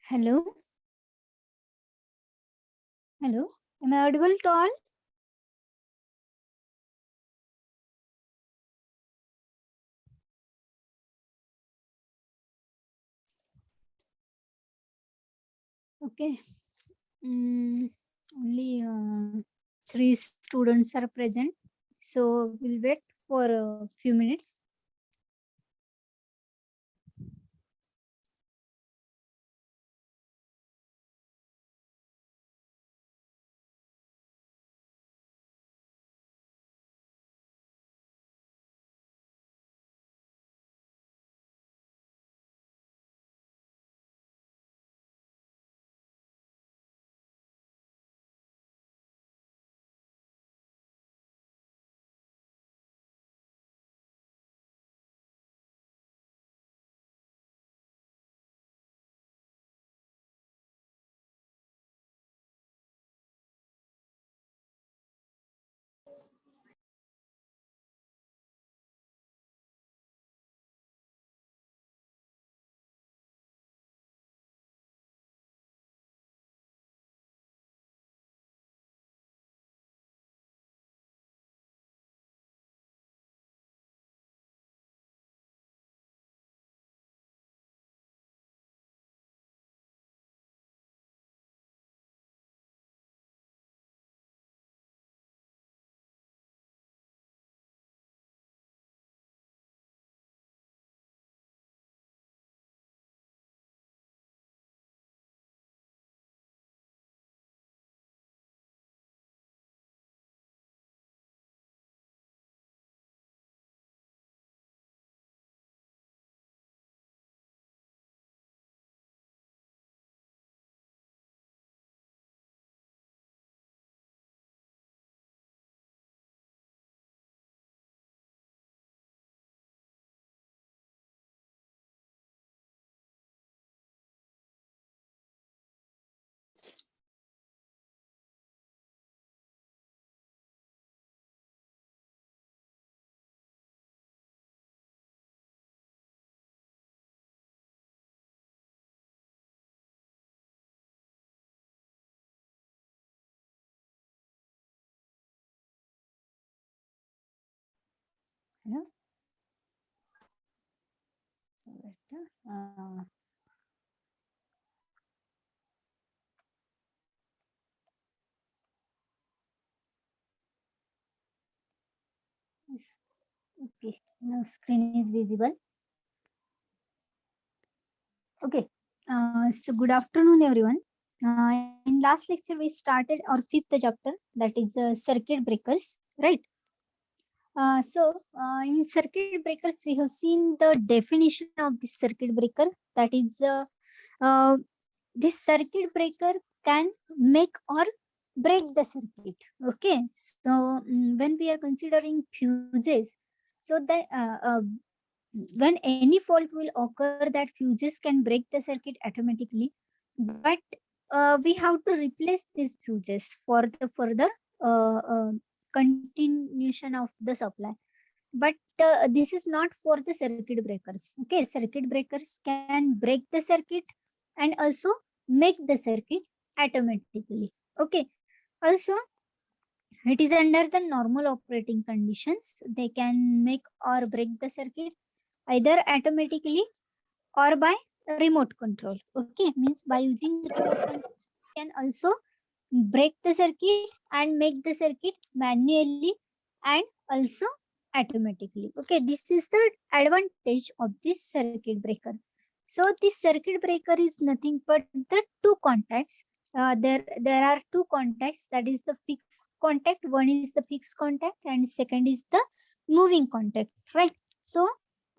Hello, hello. Am I audible to all? Okay. Only three students are present, so we'll wait for a few minutes. Hello. So wait, yes, okay. Now screen is visible. Okay. So good afternoon, everyone. In last lecture, we started our fifth chapter, that is circuit breakers, right? In circuit breakers, we have seen the definition of this circuit breaker. That is, uh, this circuit breaker can make or break the circuit. Okay, so when we are considering fuses, so that when any fault will occur, that fuses can break the circuit automatically, but we have to replace these fuses for the further continuation of the supply. But this is not for the circuit breakers. Okay, circuit breakers can break the circuit and also make the circuit automatically. Okay, also it is under the normal operating conditions. They can make or break the circuit either automatically or by remote control. Okay, means by using remote control, can also break the circuit and make the circuit manually and also automatically. Okay, this is the advantage of this circuit breaker. So this circuit breaker is nothing but the two contacts. There are two contacts, that is the fixed contact. One is the fixed contact and second is the moving contact, right? So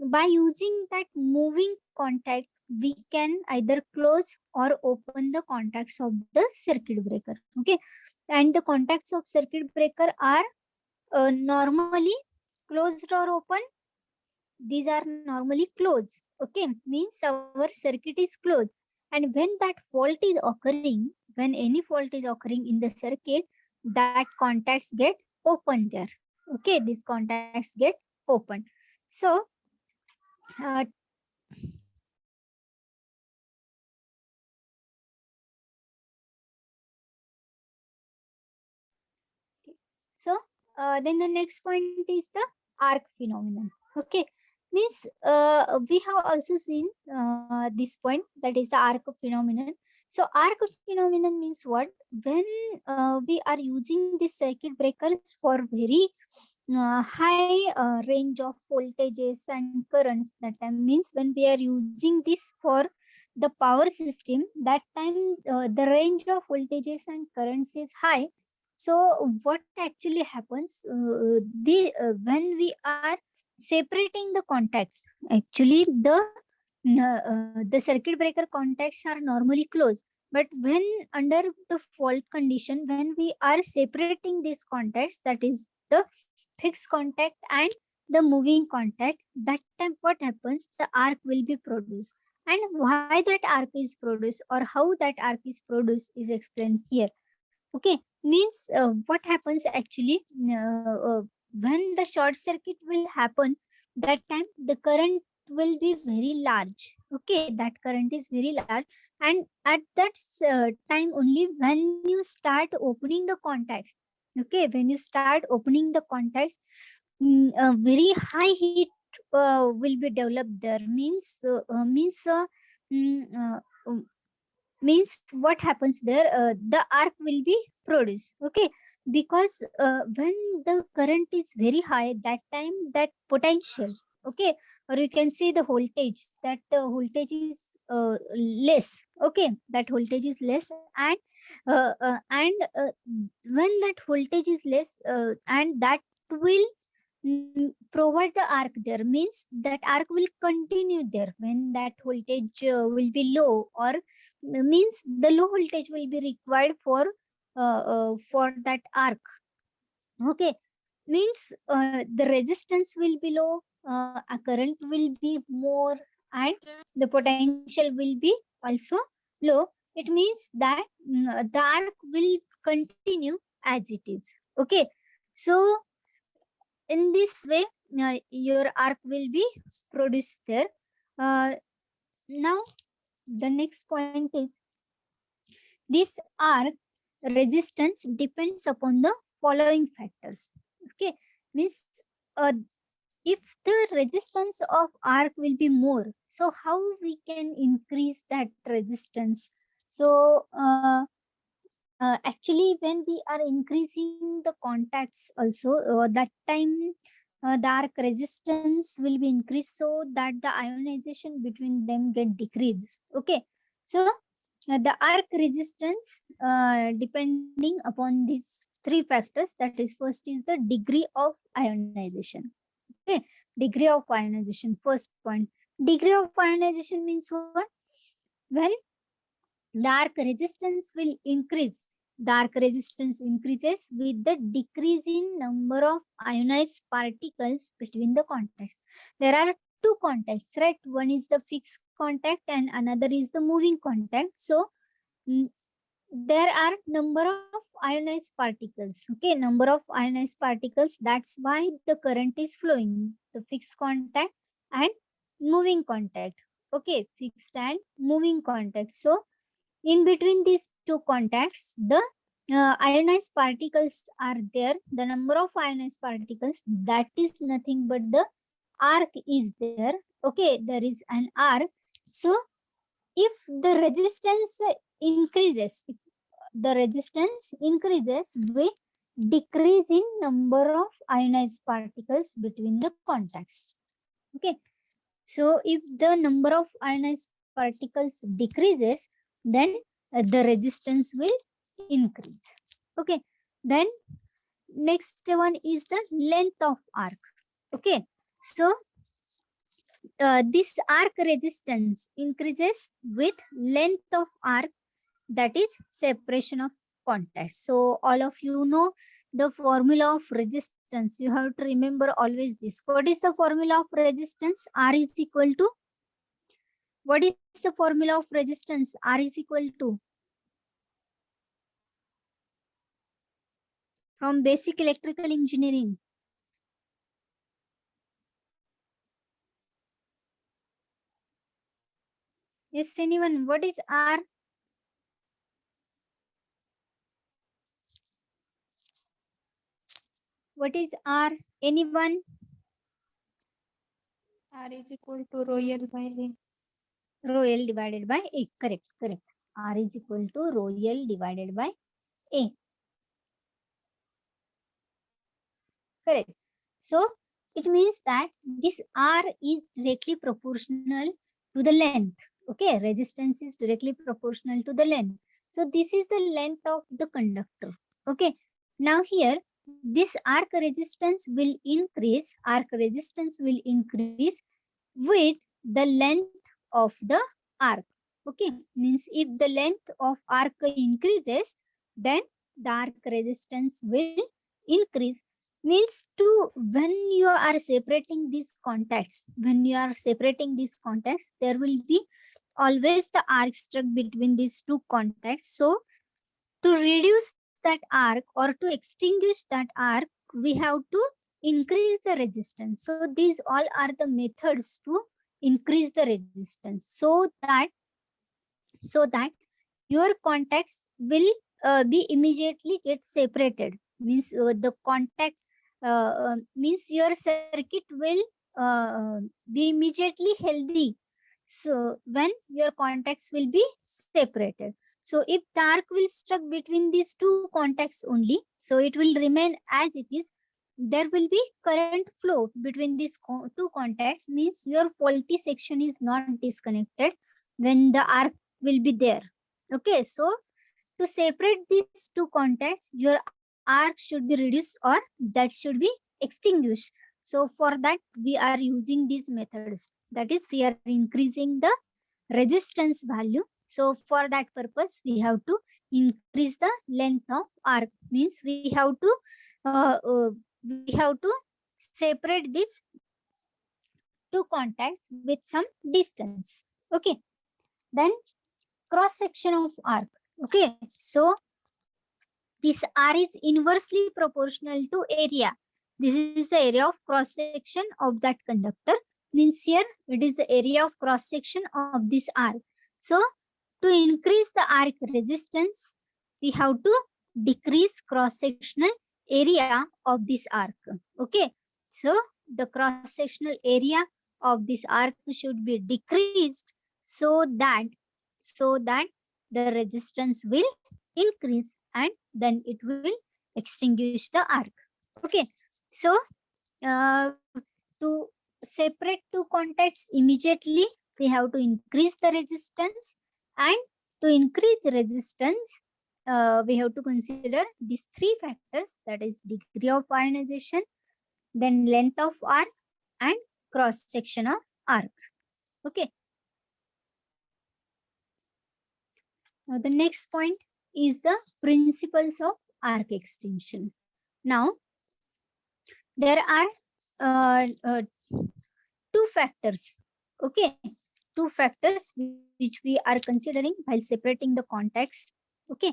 by using that moving contact, we can either close or open the contacts of the circuit breaker. Okay, and the contacts of circuit breaker are normally closed or open. These are normally closed. Okay, means our circuit is closed, and when that fault is occurring, when any fault is occurring in the circuit, that contacts get open there. Okay, these contacts get open. So uh, So then the next point is the arc phenomenon. Okay, means we have also seen this point, that is the arc phenomenon. So arc phenomenon means what? When we are using this circuit breakers for very high range of voltages and currents, that time means when we are using this for the power system, that time the range of voltages and currents is high. So what actually happens, when we are separating the contacts, actually the circuit breaker contacts are normally closed, but when under the fault condition, when we are separating these contacts, that is the fixed contact and the moving contact, that time what happens, the arc will be produced. And why that arc is produced or how that arc is produced is explained here. Okay, means what happens actually, when the short circuit will happen, that time the current will be very large. Okay, that current is very large, and at that time only, when you start opening the contacts, okay, when you start opening the contacts, a very high heat will be developed there. Mm, uh, um, Means what happens there, the arc will be produced. Okay, because when the current is very high, that time that potential, okay, or you can say the voltage, that voltage is less. Okay, that voltage is less, and when that voltage is less, and that will provide the arc there, means that arc will continue there when that voltage will be low, or means the low voltage will be required for that arc. Okay, means the resistance will be low, a current will be more, and the potential will be also low. It means that the arc will continue as it is. Okay, so in this way your arc will be produced there. Now the next point is, this arc resistance depends upon the following factors. Okay, means uh, if the resistance of arc will be more, so how we can increase that resistance? So actually when we are increasing the contacts also, that time the arc resistance will be increased, so that the ionization between them get decreased. Okay, so the arc resistance depending upon these three factors, that is, first is the degree of ionization. Okay, degree of ionization, first point. Degree of ionization means what? When the arc resistance will increase, the arc resistance increases with the decrease in number of ionized particles between the contacts. There are two contacts, right? One is the fixed contact and another is the moving contact. So mm, there are number of ionized particles. Okay, number of ionized particles, that's why the current is flowing, the fixed contact and moving contact. Okay, fixed and moving contact. So in between these two contacts, the ionized particles are there. The number of ionized particles, that is nothing but the arc is there. Okay, there is an arc. So if the resistance increases, if the resistance increases with decrease in number of ionized particles between the contacts. Okay, so if the number of ionized particles decreases, then the resistance will increase. Okay, then next one is the length of arc. Okay, so this arc resistance increases with length of arc, that is separation of contacts. So all of you know the formula of resistance. You have to remember always this. What is the formula of resistance? R is equal to, what is the formula of resistance? R is equal to, from basic electrical engineering. Yes, anyone, what is R? What is R? Anyone? R is equal to rho L by A. Rho L divided by A. Correct, correct. R is equal to rho L divided by A. Correct. So it means that this R is directly proportional to the length. Okay, resistance is directly proportional to the length. So this is the length of the conductor. Okay, now here this arc resistance will increase. Arc resistance will increase with the length of the arc. Okay, means if the length of arc increases, then the arc resistance will increase. Means to when you are separating these contacts, there will be always the arc struck between these two contacts. So to reduce that arc or to extinguish that arc, we have to increase the resistance. So these all are the methods to increase the resistance, so that your contacts will be immediately get separated. Means the contact means your circuit will be immediately healthy. So when your contacts will be separated. So if the arc will stuck between these two contacts only, so it will remain as it is. There will be current flow between these two contacts, means your faulty section is not disconnected when the arc will be there. Okay, so to separate these two contacts, your arc should be reduced or that should be extinguished. So for that, we are using these methods. That is, we are increasing the resistance value. So for that purpose, we have to increase the length of arc. Means we have to separate these two contacts with some distance. Okay. Then cross section of arc. Okay. So this R is inversely proportional to area. This is the area of cross section of that conductor. Means here it is the area of cross section of this arc. So to increase the arc resistance, we have to decrease cross sectional area of this arc. Okay. So the cross sectional area of this arc should be decreased so that the resistance will increase and then it will extinguish the arc. Okay. So to separate two contacts immediately, we have to increase the resistance, and to increase resistance, we have to consider these three factors, that is degree of ionization, then length of arc, and cross section of arc. Okay. Now the next point is the principles of arc extension. Now there are two factors. Okay, two factors which we are considering while separating the contacts. Okay.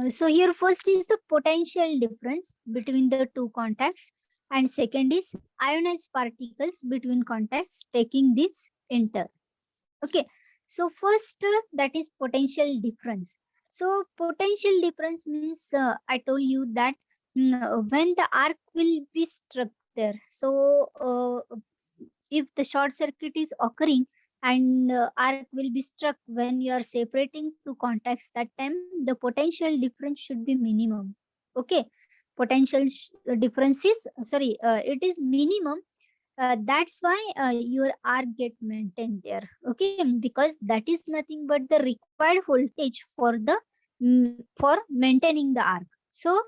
So here first is the potential difference between the two contacts, and second is ionized particles between contacts taking this enter. Okay. So first that is potential difference. So potential difference means I told you that when the arc will be struck there. So if the short circuit is occurring and arc will be struck when you are separating two contacts, that time the potential difference should be minimum. Okay. Potential difference is it is minimum. That's why your arc get maintained there. Okay, because that is nothing but the required voltage for the for maintaining the arc. So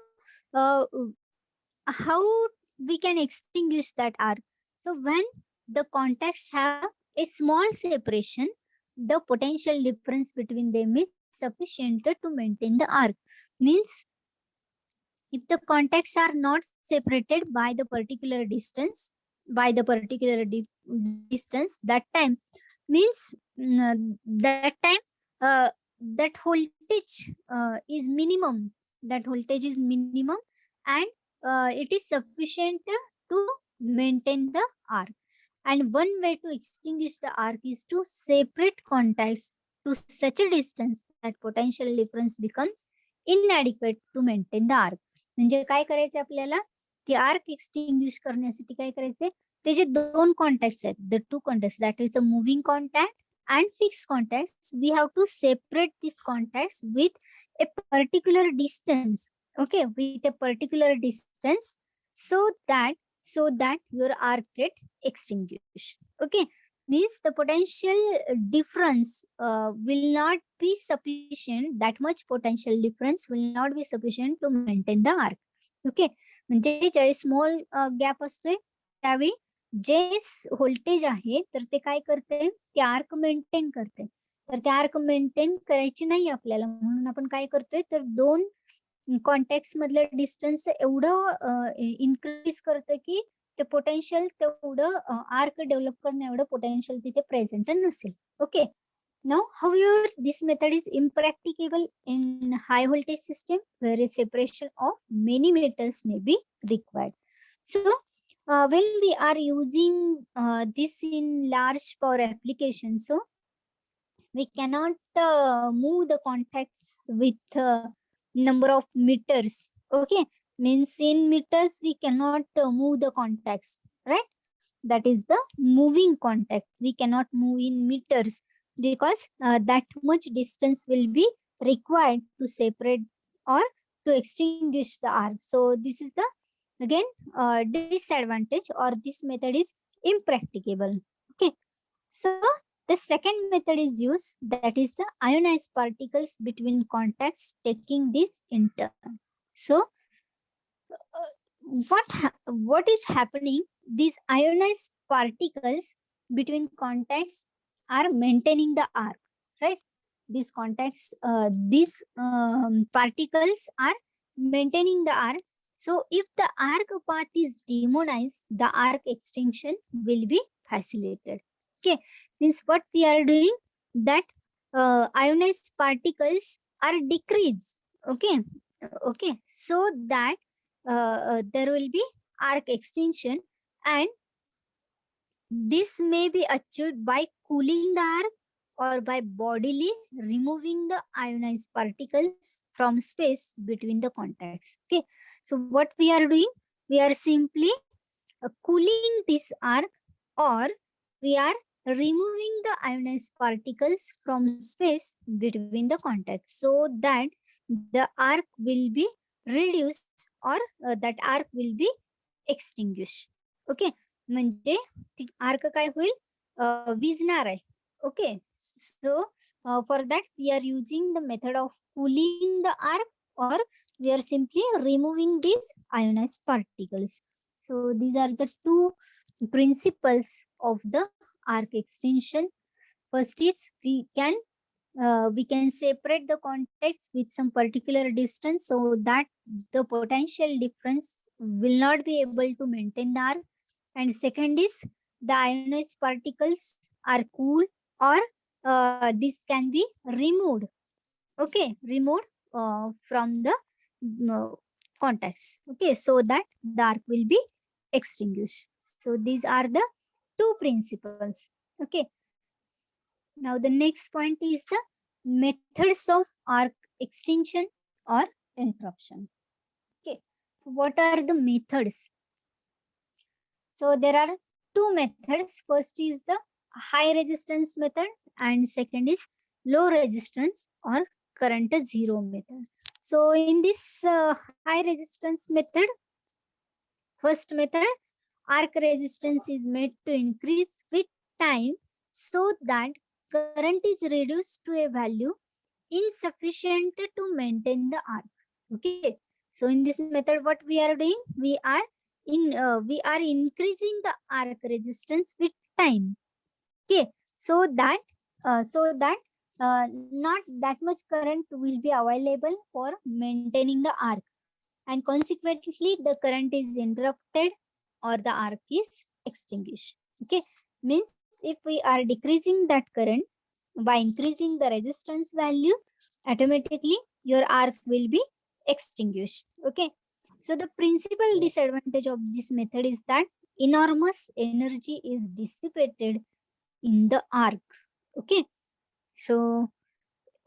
how we can extinguish that arc? So when the contacts have a small separation, the potential difference between them is sufficient to maintain the arc. Means if the contacts are not separated by the particular distance, that time means that time that voltage is minimum. That voltage is minimum, and it is sufficient to maintain the arc. And one way to extinguish the arc is to separate contacts to such a distance that potential difference becomes inadequate to maintain the arc. म्हणजे काय करायचं आपल्याला, ते arc extinguish करण्यासाठी काय करायचंय, ते जे दोन कॉन्टॅक्ट आहेत, the two contact, that is the moving contact and fixed contacts, we have to separate these contacts with a particular distance, okay, with a particular distance, so that your arc get extinguished. Okay, means the potential difference will not be sufficient, that much potential difference will not be sufficient to maintain the arc. Okay, म्हणजे ज्यावेळी small gap असतोय त्यावेळी जे voltage आहे तर ते काय करते, ते आर्क मेंटेन करते. तर ते आर्क मेंटेन करायची नाही आपल्याला, म्हणून आपण काय करतोय, तर दोन कॉन्टॅक्ट मधलं डिस्टन्स एवढं इन्क्रीज करतोय की ते पोटेन्शियल तेवढं आर्क डेव्हलप करणं एवढं पोटेन्शियल तिथे प्रेझेंट नसेल. Okay, now however this method is impracticable in high voltage system where a separation of many meters may be required. So when we are using this in large power applications, so we cannot move the contacts with number of meters. Okay, means in meters we cannot move the contacts, right? That is the moving contact, we cannot move in meters because that much distance will be required to separate or to extinguish the arc. So this is the again disadvantage, or this method is impracticable. Okay, so the second method is used, that is the ionized particles between contacts taking this in turn. So what is happening, these ionized particles between contacts are maintaining the arc, right? These contacts, these particles are maintaining the arc. So if the arc path is demonized, the arc extinction will be facilitated. Okay, means what we are doing, that ionized particles are decreased. Okay, so that there will be arc extinction, and this may be achieved by cooling the arc or by bodily removing the ionized particles from space between the contacts. Okay, so what we are doing, we are simply cooling this arc, or we are removing the ionized particles from space between the contacts, so that the arc will be reduced, or that arc will be extinguished. Okay, म्हणजे ती arc काय होईल, विझणार आहे. Okay, so for that we are using the method of cooling the arc, or we are simply removing these ionized particles. So these are the two principles of the arc extinction. First is we can separate the contacts with some particular distance, so that the potential difference will not be able to maintain the arc. And second is the ionized particles are cooled, or this can be removed. Okay, removed from the contacts. Okay, so that the arc will be extinguished. So these are the two principles. Okay, now the next point is the methods of arc extinction or interruption. Okay, so what are the methods? So there are two methods. First is the high resistance method, and second is low resistance or current zero method. So in this high resistance method, first method, arc resistance is made to increase with time, so that current is reduced to a value insufficient to maintain the arc. Okay, so in this method what we are doing, we are increasing the arc resistance with time. Okay, so that not that much current will be available for maintaining the arc, and consequently the current is interrupted or the arc is extinguished. Okay, means if we are decreasing that current by increasing the resistance value, automatically your arc will be extinguished. Okay, so the principal disadvantage of this method is that enormous energy is dissipated in the arc. Okay, so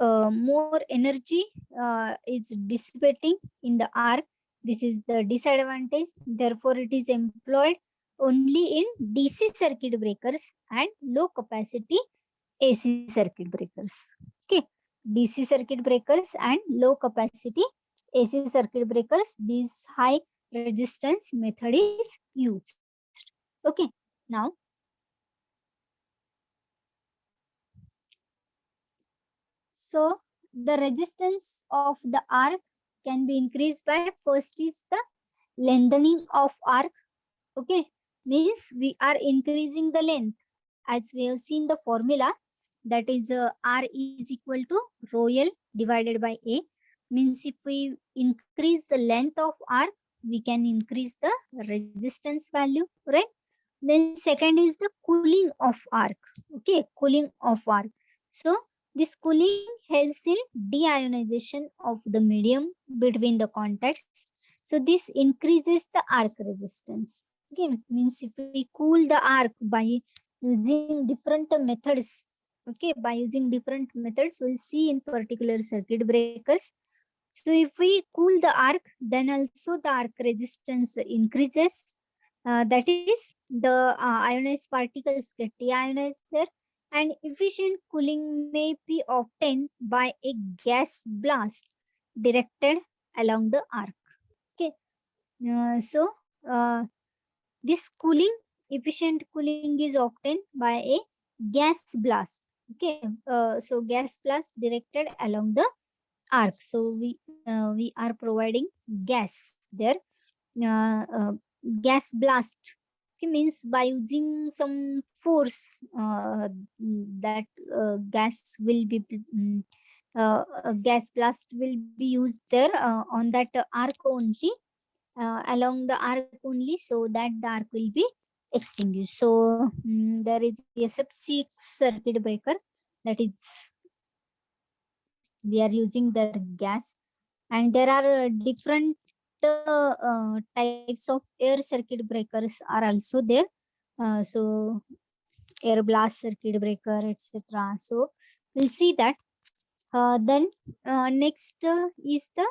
more energy is dissipating in the arc. This is the disadvantage. Therefore, it is employed only in DC circuit breakers and low capacity AC circuit breakers. Okay, DC circuit breakers and low capacity AC circuit breakers, this high resistance method is used. Okay, now so the resistance of the arc can be increased by, first is the lengthening of arc. Okay, means we are increasing the length as we have seen the formula, that is R is equal to rho L divided by A. Means if we increase the length of arc, we can increase the resistance value, right? Then second is the cooling of arc. Okay, cooling of arc. So this cooling helps in deionization of the medium between the contacts. So this increases the arc resistance. Okay, means if we cool the arc by using different methods, okay, by using different methods, we'll see in particular circuit breakers. So if we cool the arc, then also the arc resistance increases. That is, the ionized particles get deionized there, and efficient cooling may be obtained by a gas blast directed along the arc. Okay, so this cooling, efficient cooling is obtained by a gas blast. Okay, so gas blast directed along the arc. So we are providing gas there. Uh, uh, Gas blast, okay, means by using some force, that gas will be gas blast will be used there on that arc only, along the arc only, so that the arc will be extinguished. So there is a sub-6 circuit breaker, that is we are using the gas, and there are different types of air circuit breakers are also there. So air blast circuit breaker, etc. So we'll see that. Then next is the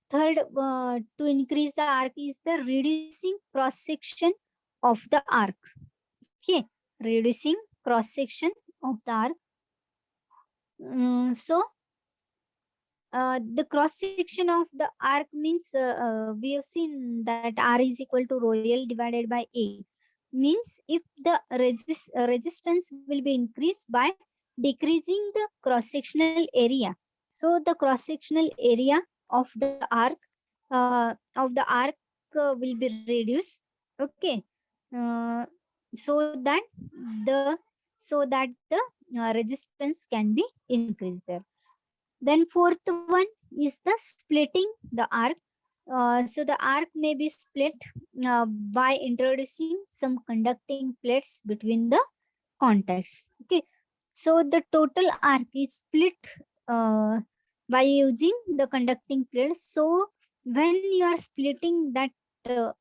third, to increase the arc, is the reducing cross section of the arc. Okay, reducing cross section of the arc. So the cross section of the arc means, we have seen that R is equal to rho L divided by A. Means if the resistance will be increased by decreasing the cross sectional area. So the cross sectional area of the arc will be reduced. Okay, uh, so that the resistance can be increased there. Then fourth one is the splitting the arc. So the arc may be split by introducing some conducting plates between the contacts. Okay, so the total arc is split by using the conducting plates. So when you are splitting that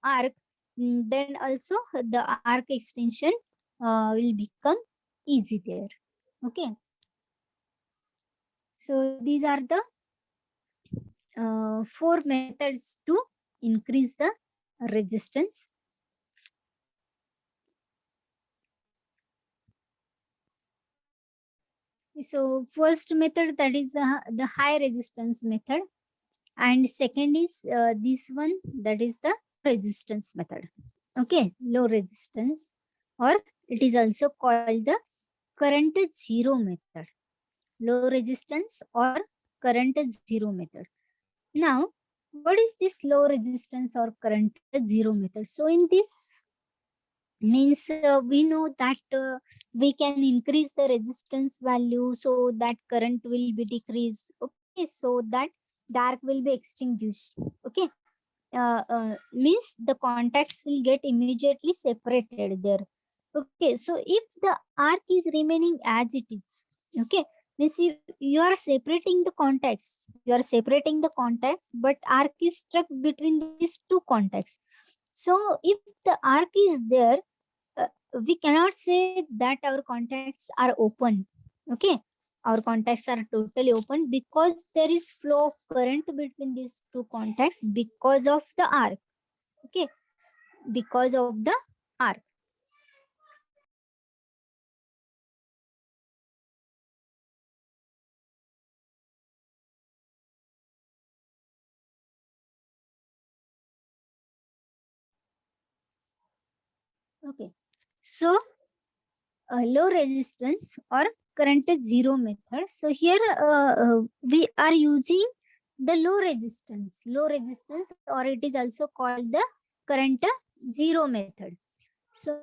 arc, then also the arc extension will become easy there. Okay, so these are the 4 methods to increase the resistance. So first method, that is the high resistance method, and second is this one, that is the resistance method. Okay, low resistance, or it is also called the current zero method. Low resistance or current zero method. Now, what is this low resistance or current zero method? So in this means, we know that we can increase the resistance value so that current will be decreased. Okay, so that dark will be extinguished. Okay, means the contacts will get immediately separated there. Okay, so if the arc is remaining as it is, okay, means you are separating the contacts, but arc is stuck between these two contacts. So if the arc is there, we cannot say that our contacts are open. Okay, our contacts are totally open because there is flow of current between these two contacts because of the arc. Okay, because of the arc. Okay, so low resistance or current zero method. So here we are using the low resistance, or it is also called the current zero method. So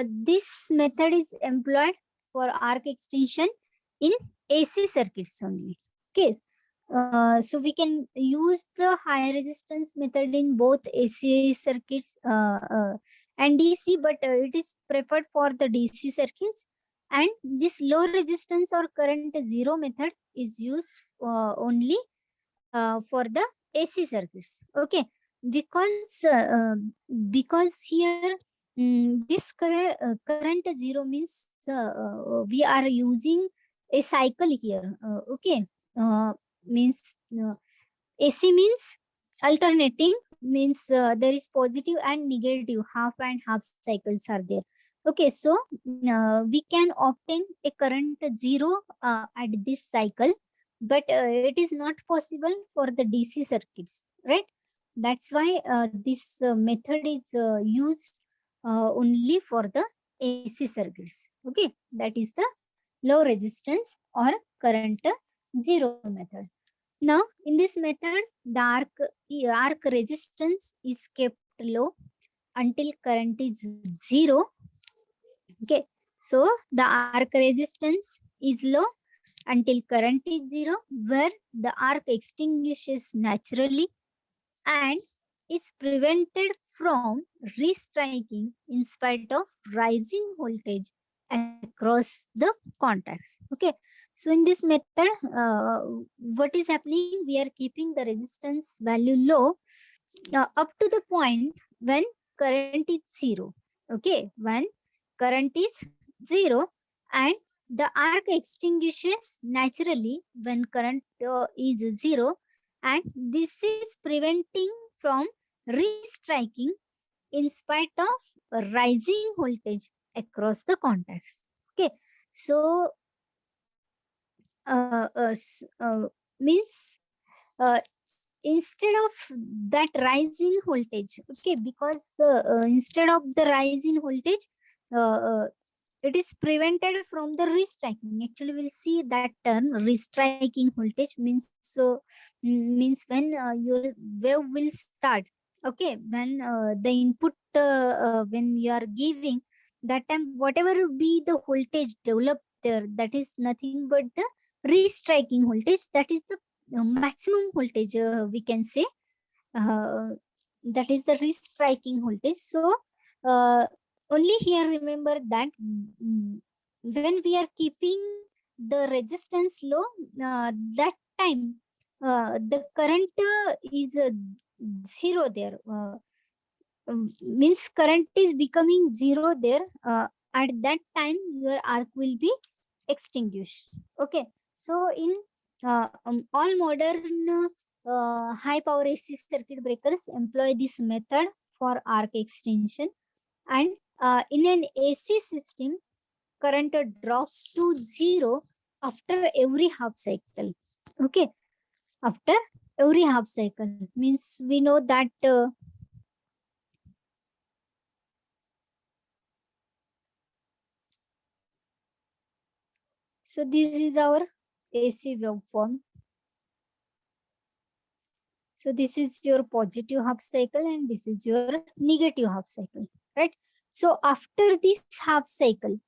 this method is employed for arc extension in AC circuits only. Okay. So we can use the high resistance method in both AC circuits and DC, but it is preferred for the DC circuits. And this low resistance or current zero method is used only for the AC circuits. Okay, because because here this current zero means we are using a cycle here. Okay, means AC means alternating, means there is positive and negative, half and half cycles are there. Okay, so we can obtain a current zero at this cycle, but it is not possible for the DC circuits, right? That's why this method is used only for the AC circuits. Okay, that is the low resistance or current zero method. Now, in this method, the arc resistance is kept low until current is zero. Okay, so the arc resistance is low until current is zero, where the arc extinguishes naturally and is prevented from restriking in spite of rising voltage across the contacts. Okay, so in this method, what is happening? We are keeping the resistance value low up to the point when current is zero. Okay, when current is zero, and the arc extinguishes naturally when current is zero, and this is preventing from restriking in spite of rising voltage across the contacts. Okay, so means uh, instead of that rise in voltage, okay, because instead of the rise in voltage, uh, uh, it is prevented from the restriking. Actually, we'll see that term restriking voltage means means when your wave will start. Okay, when the input when you are giving, that time whatever be the voltage developed there, that is nothing but the restriking voltage. That is the maximum voltage, we can say, uh, that is the restriking voltage. So uh, only here remember that when we are keeping the resistance low, that time the current is zero there, means current is becoming zero there. At that time your arc will be extinguished. Okay, so in all modern high power AC circuit breakers employ this method for arc extension, and in an AC system, current drops to zero after every half cycle. Okay, after every half cycle, means we know that so this is our AC waveform. So this is your positive half cycle and this is your negative half cycle, right? So after this half cycle,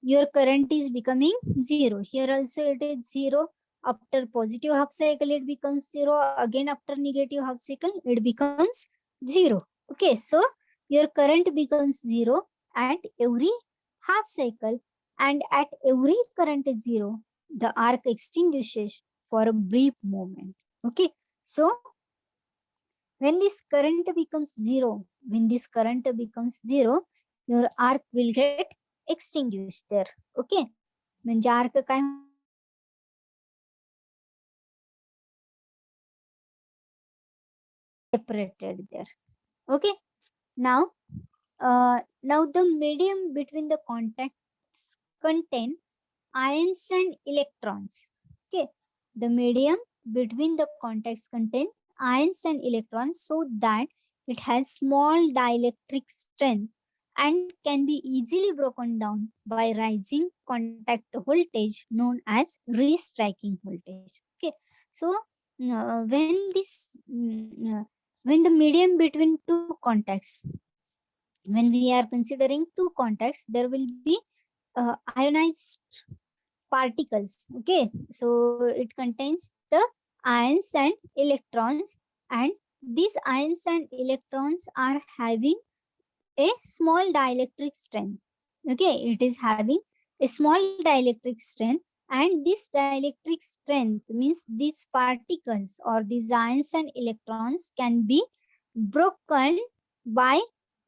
your current is becoming zero. Here also it is zero. After positive half cycle, it becomes zero. Again, after negative half cycle, it becomes zero. Okay, so your current becomes zero at every half cycle, and at every current is zero, the arc extinguishes for a brief moment. Okay, so when this current becomes zero, your arc will get extinguished there. Okay, म्हणजे arc काय separated there. Okay. Now the medium between the contacts contain ions and electrons. Okay, the medium between the contacts contain ions and electrons, so that it has small dielectric strength and can be easily broken down by rising contact voltage known as restriking voltage. Okay, so when the medium between two contacts, when we are considering two contacts, there will be ionized particles. Okay, so it contains the ions and electrons, and these ions and electrons are having a small dielectric strength. Okay, it is having a small dielectric strength, and this dielectric strength means these particles or these ions and electrons can be broken by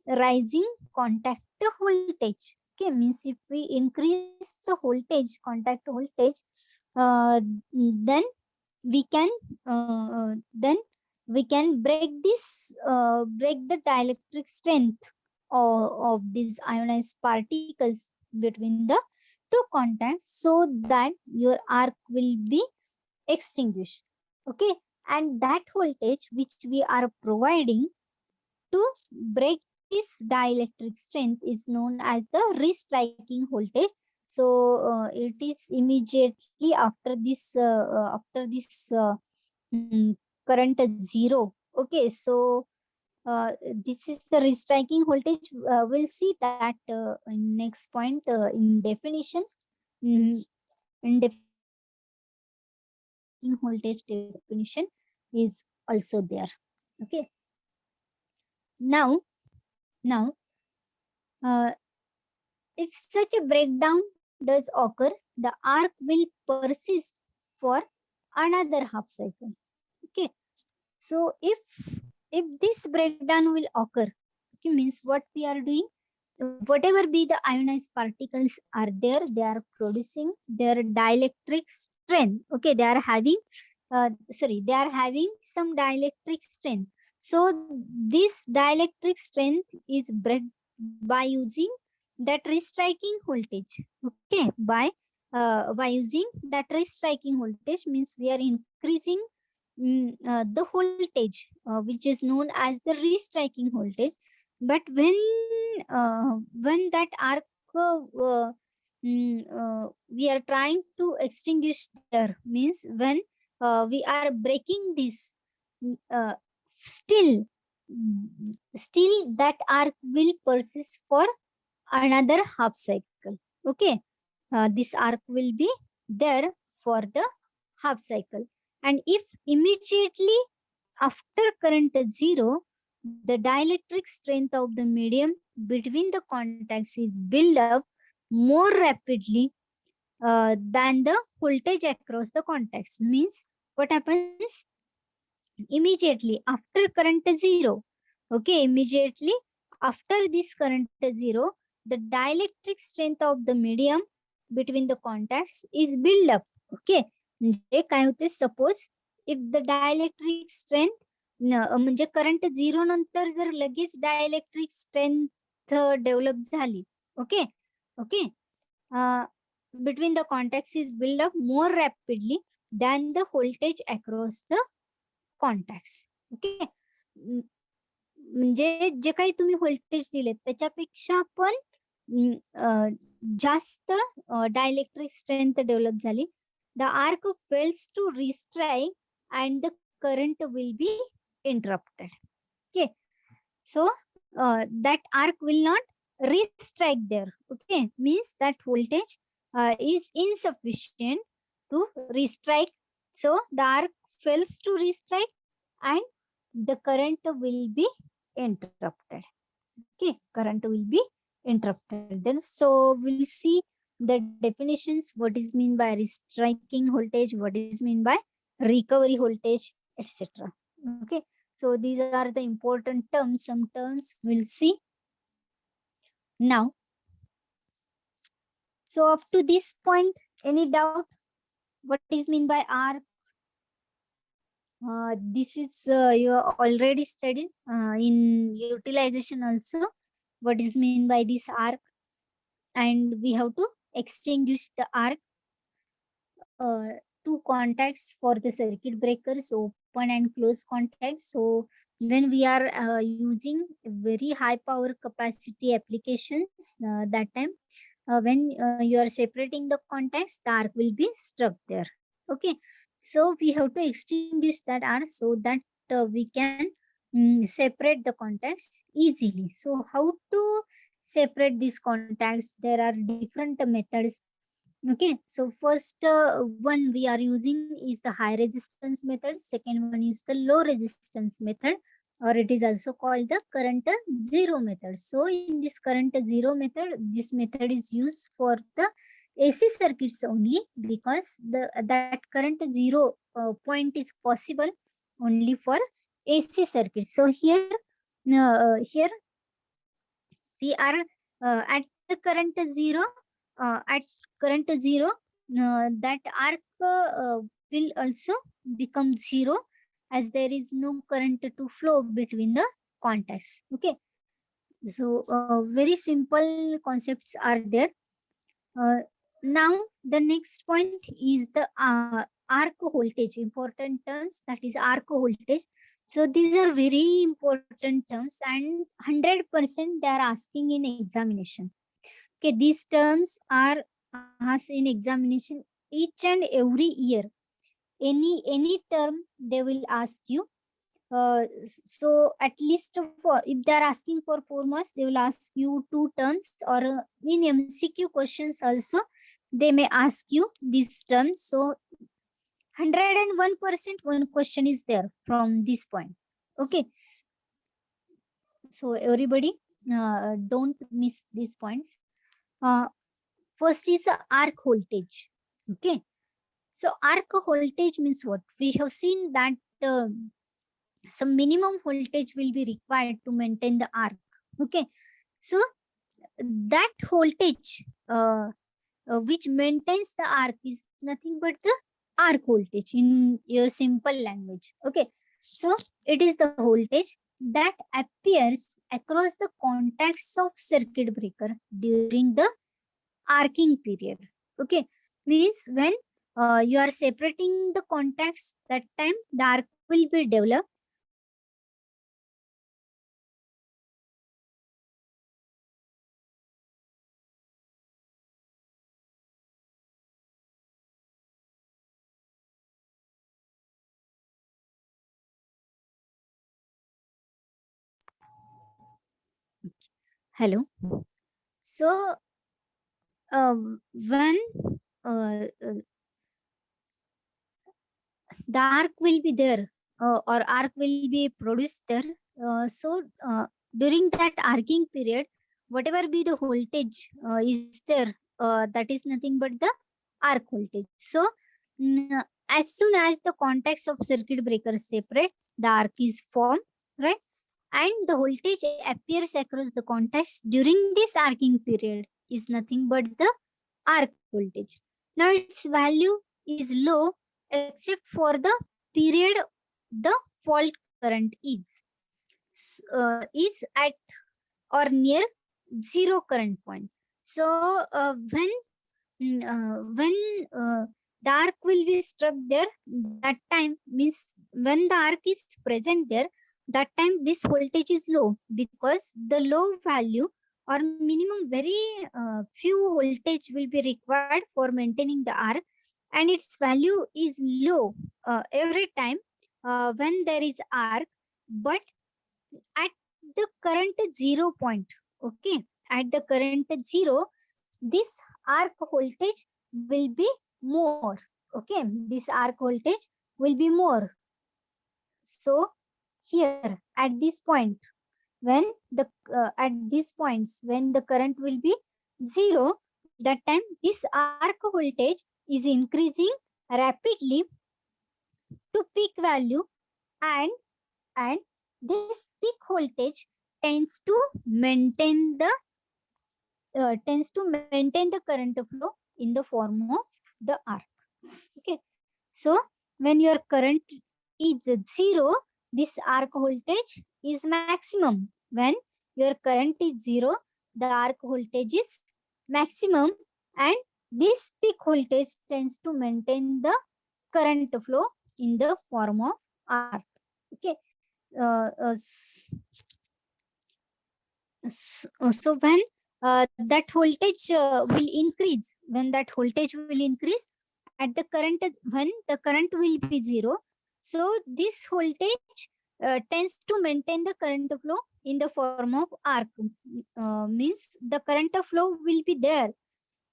rising contact voltage. Okay, means if we increase the voltage, contact voltage, then we can then we can break the dielectric strength of these ionized particles between the two contacts, so that your arc will be extinguished. Okay, and that voltage which we are providing to break this dielectric strength is known as the restriking voltage. So it is immediately after this current zero. Okay, so this is the restriking voltage. We'll see that in next point in definition. Mm, in voltage definition is also there. Okay, now uh, if such a breakdown does occur, the arc will persist for another half cycle. Okay, so if this breakdown will occur, okay, means what we are doing, whatever be the ionized particles are there, they are producing their dielectric strength. Okay, they are having they are having some dielectric strength. So this dielectric strength is break by using that restriking voltage. Okay, by using that restriking voltage means we are increasing the voltage which is known as the restriking voltage. But when that arc we are trying to extinguish there, means when we are breaking this, uh, still that arc will persist for another half cycle. Okay, this arc will be there for the half cycle, and if immediately after current zero, the dielectric strength of the medium between the contacts is built up more rapidly than the voltage across the contacts. Means what happens immediately after current zero? Okay, immediately after this current zero, the dielectric strength of the medium between the contacts is built up. Okay, म्हणजे काय होते, suppose if the dielectric strength म्हणजे current zero नंतर जर लगेच dielectric strength develop झाली, okay okay, between the contacts is built up more rapidly than the voltage across the contacts. Okay, म्हणजे जे काही तुम्ही व्होल्टेज दिले त्याच्यापेक्षा पण जास्त डायलेक्ट्रिक स्ट्रेंथ डेव्हलप झाली, the arc fails to restrike and the current will be interrupted. Okay, so that arc will not restrike there. Okay, means that voltage is insufficient to restrike, so the arc fails to restrike and the current will be interrupted. Okay, current will be interrupted then. So we'll see the definitions, what is mean by restriking voltage, what is mean by recovery voltage, etc. Okay, so these are the important terms, some terms we'll see now. So up to this point, any doubt what is mean by arc? This is you already studied in utilization also. What is mean by this arc? And we have to extinguish the arc. Two contacts for the circuit breakers, open and close contacts. So when we are using very high power capacity applications, that time when you are separating the contacts, the arc will be struck there. Okay, so we have to extinguish that arc so that we can separate the contacts easily. So how to separate these contacts? There are different methods. Okay, so first one we are using is the high resistance method. Second one is the low resistance method, or it is also called the current zero method. So in this current zero method, this method is used for the AC circuits only, because that current zero point is possible only for AC circuits. So here we are at the current zero. At current zero, that arc will also become zero, as there is no current to flow between the contacts. Okay, so very simple concepts are there. uh, Now the next point is the arc voltage, important terms, that is arc voltage. So these are very important terms, and 100% they are asking in examination. Okay, these terms are asked in examination each and every year. Any term they will ask you. So at least for, if they are asking for 4 marks, they will ask you two terms, or in MCQ questions also they may ask you these terms. So 101% one question is there from this point. Okay, so everybody don't miss these points. uh, First is arc voltage. Okay, so arc voltage means what? We have seen that some minimum voltage will be required to maintain the arc. Okay, so that voltage which maintains the arc is nothing but the arc voltage in your simple language. Okay, so it is the voltage that appears across the contacts of circuit breaker during the arcing period. Okay, means when you are separating the contacts, that time the arc will be developed. Hello. So when the arc will be there, or arc will be produced there. So during that arcing period, whatever be the voltage is there, that is nothing but the arc voltage. So as soon as the contacts of circuit breakers separate, the arc is formed, right? And the voltage appears across the contacts during this arcing period is nothing but the arc voltage. Now its value is low except for the period the fault current is at or near zero current point. So when the arc will be struck there, that time means when the arc is present there, that time this voltage is low, because the low value or minimum very few voltage will be required for maintaining the arc, and its value is low every time when there is arc. But at the current zero point, okay, at the current zero, this arc voltage will be more. Okay, this arc voltage will be more. So here at this point, when the at these points when the current will be zero, that time this arc voltage is increasing rapidly to peak value, and and this peak voltage tends to maintain the current flow in the form of the arc. Okay, so when your current is 0, this arc voltage is maximum. When your current is 0, the arc voltage is maximum, and this peak voltage tends to maintain the current flow in the form of arc. Okay. So when that voltage will increase, when that voltage will increase at the current, when the current will be 0, so this voltage tends to maintain the current flow in the form of arc. Means the current flow will be there,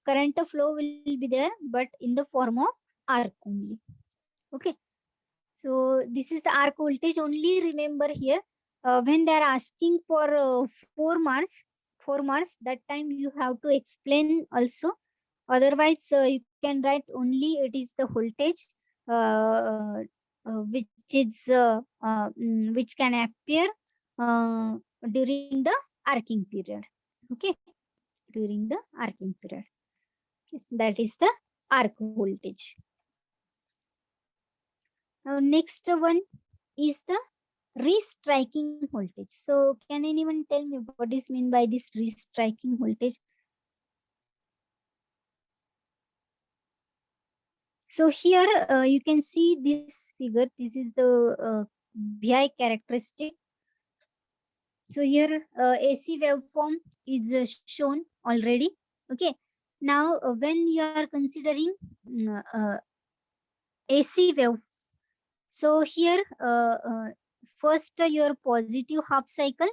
current flow will be there, but in the form of arc only. Okay. So this is the arc voltage only. Remember here, when they are asking for 4 marks, that time you have to explain also. Otherwise, you can write only it is the voltage which is which can appear during the arcing period. Okay, during the arcing period. Okay. That is the arc voltage. Now next one is the restriking voltage. So can anyone tell me what is mean by this restriking voltage? So here you can see this figure. This is the VI characteristic. So here AC waveform is shown already. Okay. Now when you are considering AC wave, so here first your positive half cycle.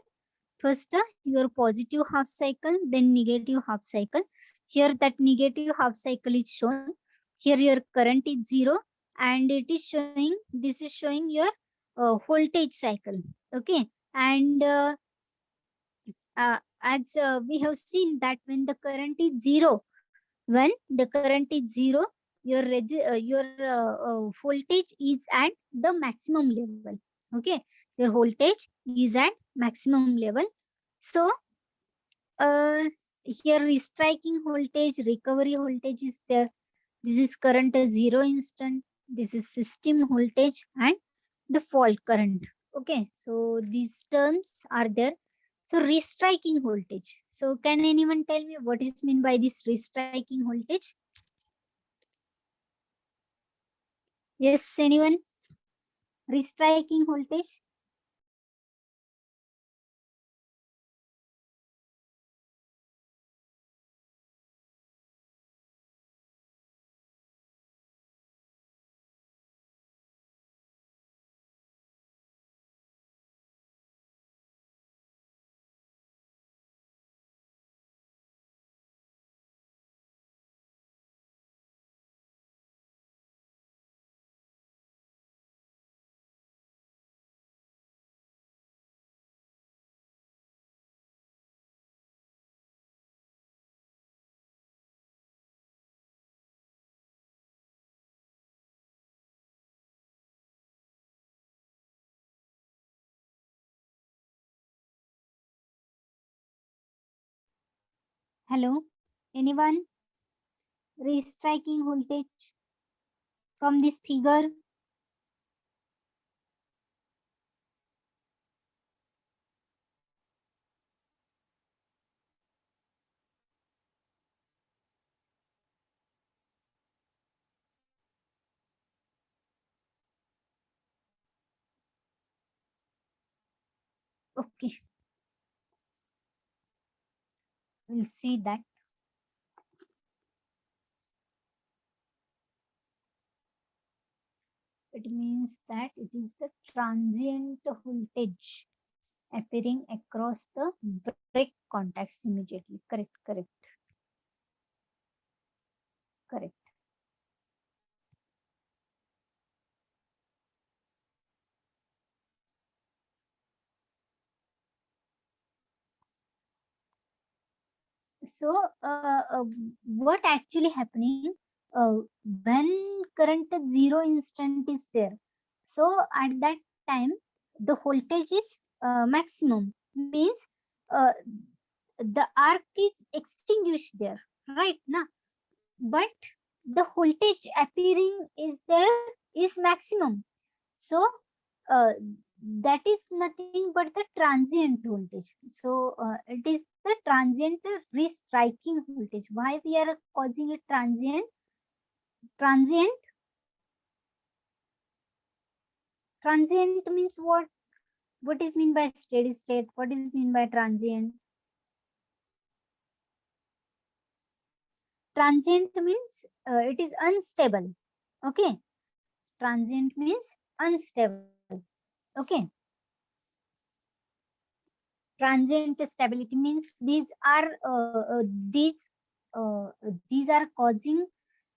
First, your positive half cycle, then negative half cycle. Here that negative half cycle is shown. Here your current is 0, and it is showing, this is showing your voltage cycle. Okay. And as we have seen that when the current is 0, when the current is 0, your voltage is at the maximum level. Okay. Your voltage is at maximum level. So here striking voltage, recovery voltage is there. This is current at 0 instant. This is system voltage and the fault current. Okay, so these terms are there. So restriking voltage. So can anyone tell me what is mean by this restriking voltage? Yes, anyone? Restriking voltage. Hello, anyone? Restriking voltage from this figure. Okay, we'll see that. It means that it is the transient voltage appearing across the break contacts immediately. Correct, correct, correct. So, what actually happening when current at 0 instant is there? So, at that time, the voltage is maximum. Means uh, the arc is extinguished there, right? Now, but the voltage appearing is there is maximum. So that is nothing but the transient voltage. So it is the transient restriking voltage. Why we are causing it transient? Transient means what? What is mean by steady state? What is mean by transient? Transient means it is unstable. Okay, transient means unstable. Okay, transient stability means uh, these are causing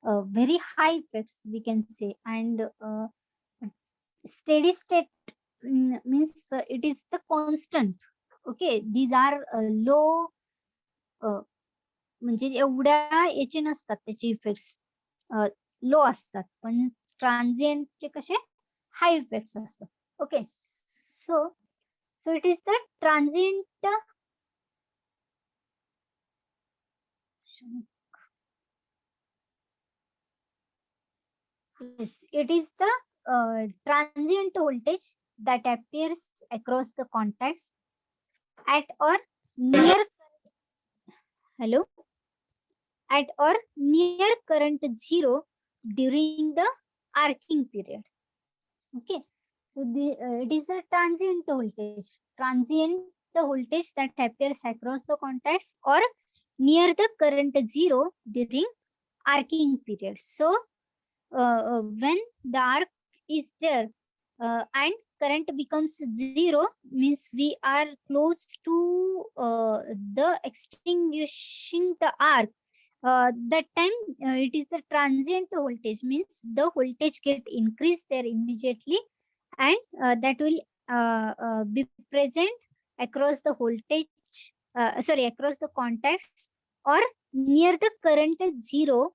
very high effects, we can say. And steady state means it is the constant. Okay, these are low, म्हणजे एवढ्या याचे नसतात त्याचे effects, लो असतात. पण ट्रान्झिएंटचे कसे हाय effects असतात. Okay, so so it is the transient. Yes, it is the transient voltage that appears across the contacts at or near, hello, at or near current zero during the arcing period. Okay, so it is the transient voltage. Transient voltage that appears across the contacts or near the current zero during arcing period. So when the arc is there and current becomes zero, means we are close to the extinguishing the arc. That time it is the transient voltage, means the voltage get increased there immediately, and that will be present across the voltage, across the contacts or near the current zero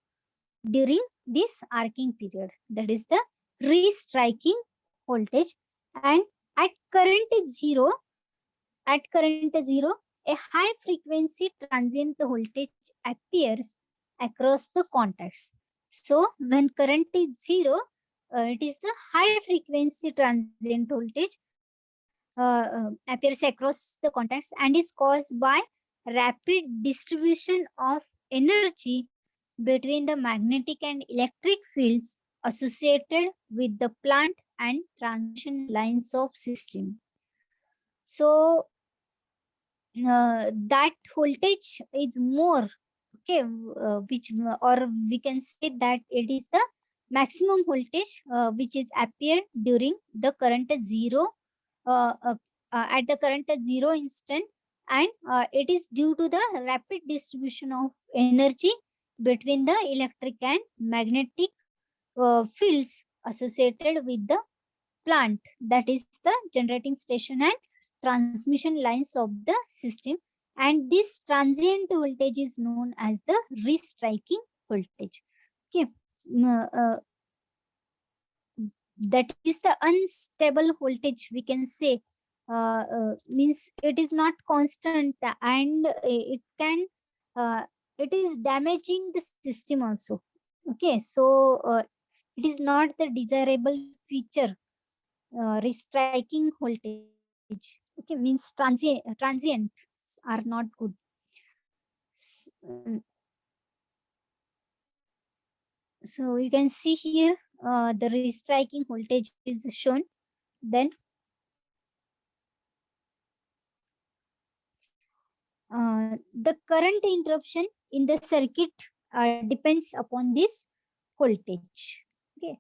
during this arcing period. That is the restriking voltage. And at current zero, a high frequency transient voltage appears across the contacts. So when current is zero, it is the high frequency transient voltage appears across the contacts and is caused by rapid distribution of energy between the magnetic and electric fields associated with the plant and transmission lines of system. So that voltage is more, okay, which, or we can say that it is the maximum voltage which is appeared during the current zero, at the current zero instant, and it is due to the rapid distribution of energy between the electric and magnetic fields associated with the plant, that is the generating station and transmission lines of the system. And this transient voltage is known as the restriking voltage. Okay, that is the unstable voltage, we can say. Means it is not constant, and it can it is damaging the system also. Okay, so it is not the desirable feature, restriking voltage. Okay, means transients are not good. So you can see here the restriking voltage is shown. Then the current interruption in the circuit depends upon this voltage. Okay.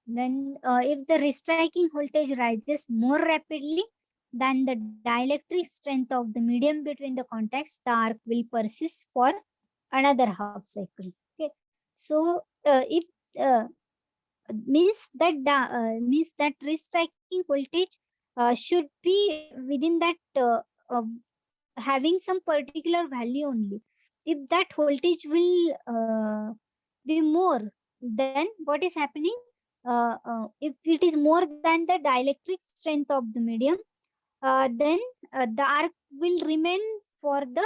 Then if the restriking voltage rises more rapidly than the dielectric strength of the medium between the contacts, the arc will persist for another half cycle. Okay, so if means that restriking voltage should be within that having some particular value only. If that voltage will be more, then what is happening? If it is more than the dielectric strength of the medium, then the arc will remain for the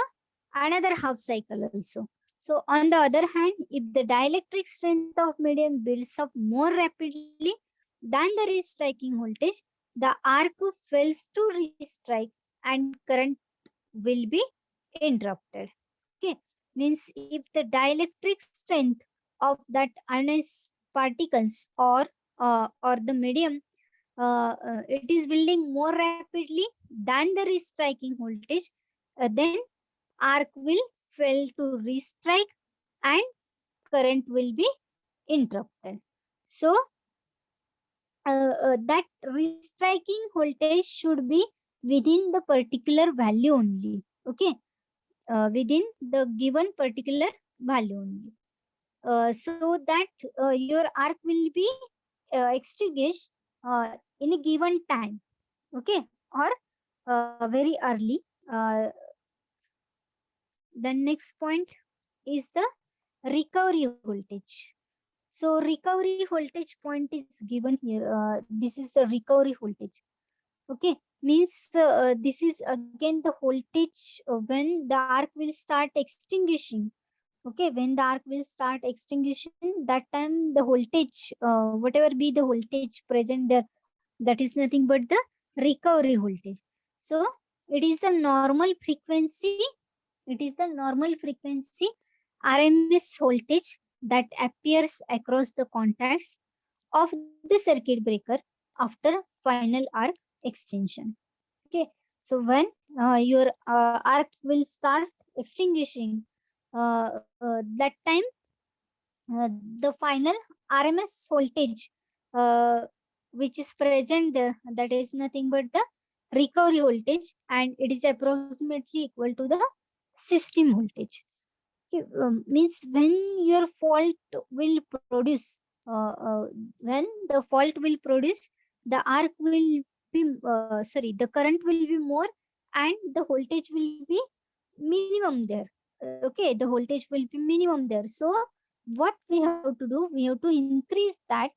another half cycle also. So on the other hand, if the dielectric strength of medium builds up more rapidly than the restriking voltage, the arc fails to restrike and current will be interrupted. Okay, means if the dielectric strength of that ionized particles or the medium it is building more rapidly than the restriking voltage, then arc will fail to restrike and current will be interrupted. So that restriking voltage should be within the particular value only. Okay, within the given particular value only. So that your arc will be extinguished in a given time. Okay, or very early. The next point is the recovery voltage. So recovery voltage point is given here. This is the recovery voltage. Okay, means this is again the voltage when the arc will start extinguishing. Okay, when the arc will start extinguishing, that time the voltage, whatever be the voltage present there, that is nothing but the recovery voltage. So it is the normal frequency. It is the normal frequency RMS voltage that appears across the contacts of the circuit breaker after final arc extinction. Okay, so when your arc will start extinguishing, that time the final RMS voltage which is present there, that is nothing but the recovery voltage, and it is approximately equal to the system voltage. Okay, means when your fault will produce, when the fault will produce, the arc will be, the current will be more and the voltage will be minimum there. Okay, the voltage will be minimum there. So what we have to do, we have to increase that.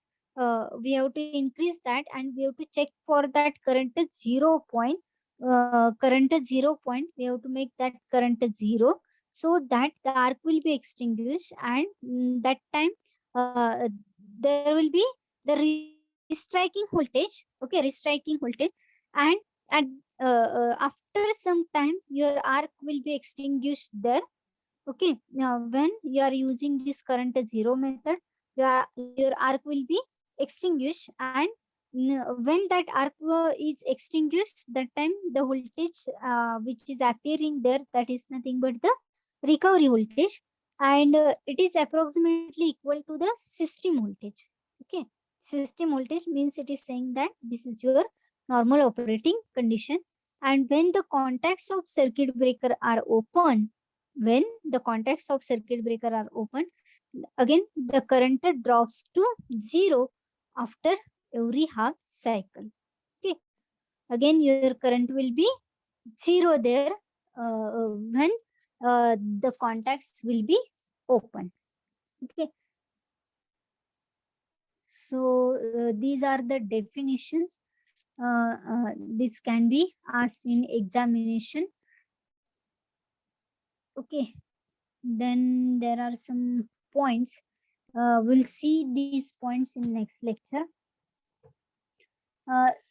We have to increase that and we have to check for that current at 0 point. Current at 0 point, we have to make that current at 0 so that the arc will be extinguished, and that time there will be the restriking voltage. Okay, restriking voltage, and at after some time your arc will be extinguished there. Okay, now when you are using this current at 0 method, your arc will be extinguished, and when that arc is extinguished, that time the voltage which is appearing there, that is nothing but the recovery voltage, and it is approximately equal to the system voltage. Okay, system voltage means it is saying that this is your normal operating condition, and when the contacts of circuit breaker are open, when the contacts of circuit breaker are open, again the current drops to 0 after every half cycle. Okay, again your current will be 0 there when the contacts will be open. Okay, so these are the definitions. This can be asked in examination. Okay, then there are some points. We'll see these points in next lecture.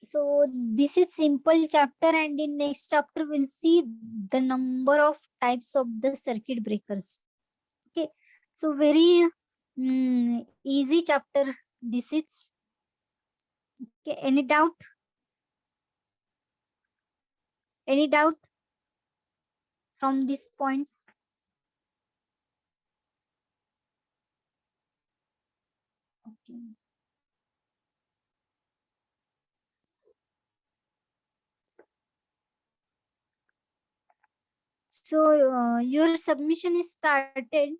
So this is simple chapter, and in next chapter we'll see the number of types of the circuit breakers. Okay, so very easy chapter this is. Okay, any doubt? Any doubt from these points? Okay. So your submission is started.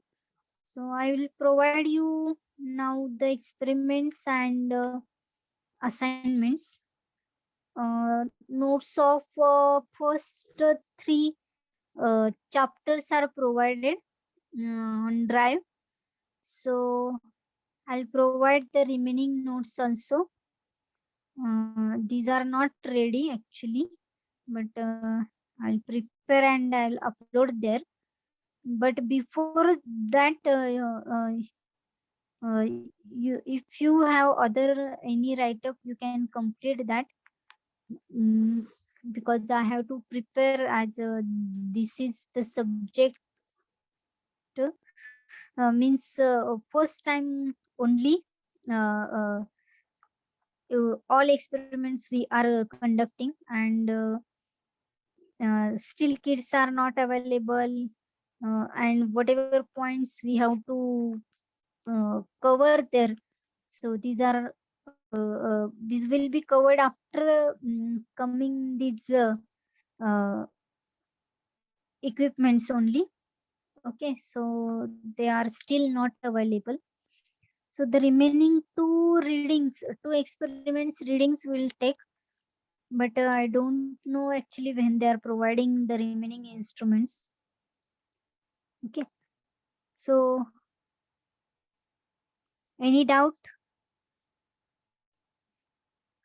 So I will provide you now the experiments and assignments. Notes of first three chapters are provided on Drive. So I'll provide the remaining notes also. These are not ready actually, but I'll prepare and I'll upload there. but before that, if you have other any write-up, you can complete that. Mm, because I have to prepare as this is the subject, means first time only, uh, uh, all experiments we are conducting, and still kids are not available, and whatever points we have to cover there. So these will be covered after coming these equipments only. Okay, so they are still not available. So the remaining two experiments readings will take, but I don't know actually when they are providing the remaining instruments. Okay, so any doubt?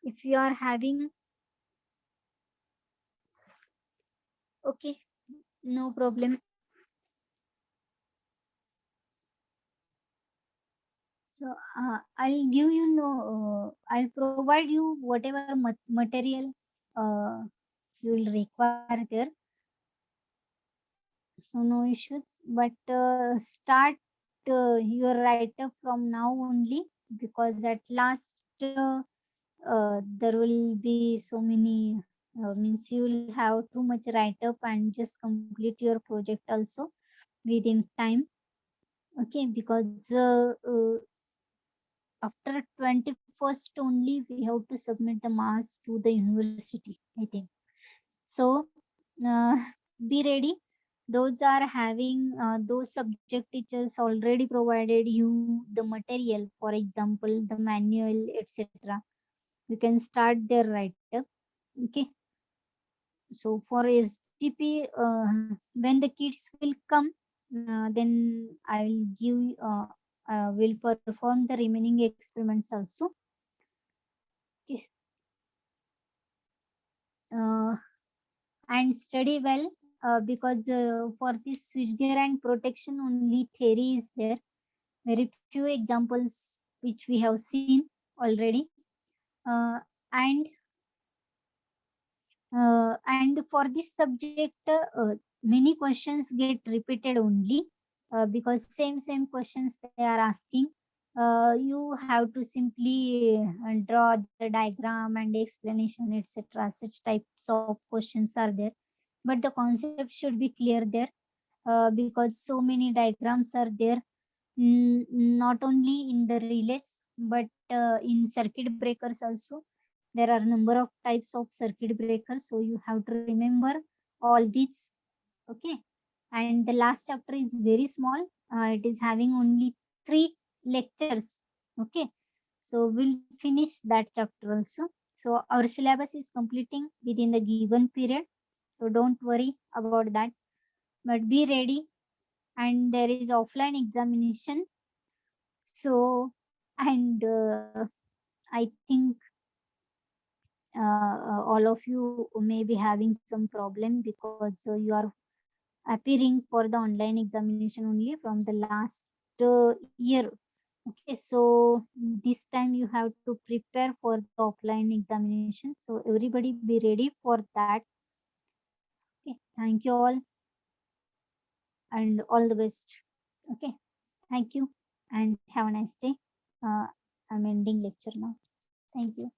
If you are having, okay, no problem. So I'll give you I'll provide you whatever material you will require there. So no issues, but start your write up from now only, because at last there will be so many, means you will have too much write up and just complete your project also within time. Okay, because after 21st only we have to submit the marks to the university, I think. So uh, be ready. Those are having those subject teachers already provided you the material, for example the manual, etc. You can start their write up. Okay, so for STP, when the kids will come, then I will give will perform the remaining experiments also. Okay. Uh, and study well, because for this switchgear and protection only theory is there. Very few examples which we have seen already. Uh, and and for this subject, many questions get repeated only, because same questions they are asking. You have to simply draw the diagram and explanation, etc. Such types of questions are there, but the concept should be clear there, because so many diagrams are there, not only in the relays but in circuit breakers also. There are number of types of circuit breakers, so you have to remember all these. Okay, and the last chapter is very small. It is having only 3 lectures. Okay, so we'll finish that chapter also. So our syllabus is completing within the given period, so don't worry about that, but be ready. And there is offline examination. So, and I think all of you may be having some problem, because you are appearing for the online examination only from the last year. Okay, so this time you have to prepare for the offline examination. So everybody be ready for that. Okay, thank you all and all the best. Okay, thank you and have a nice day. I'm ending lecture now. Thank you.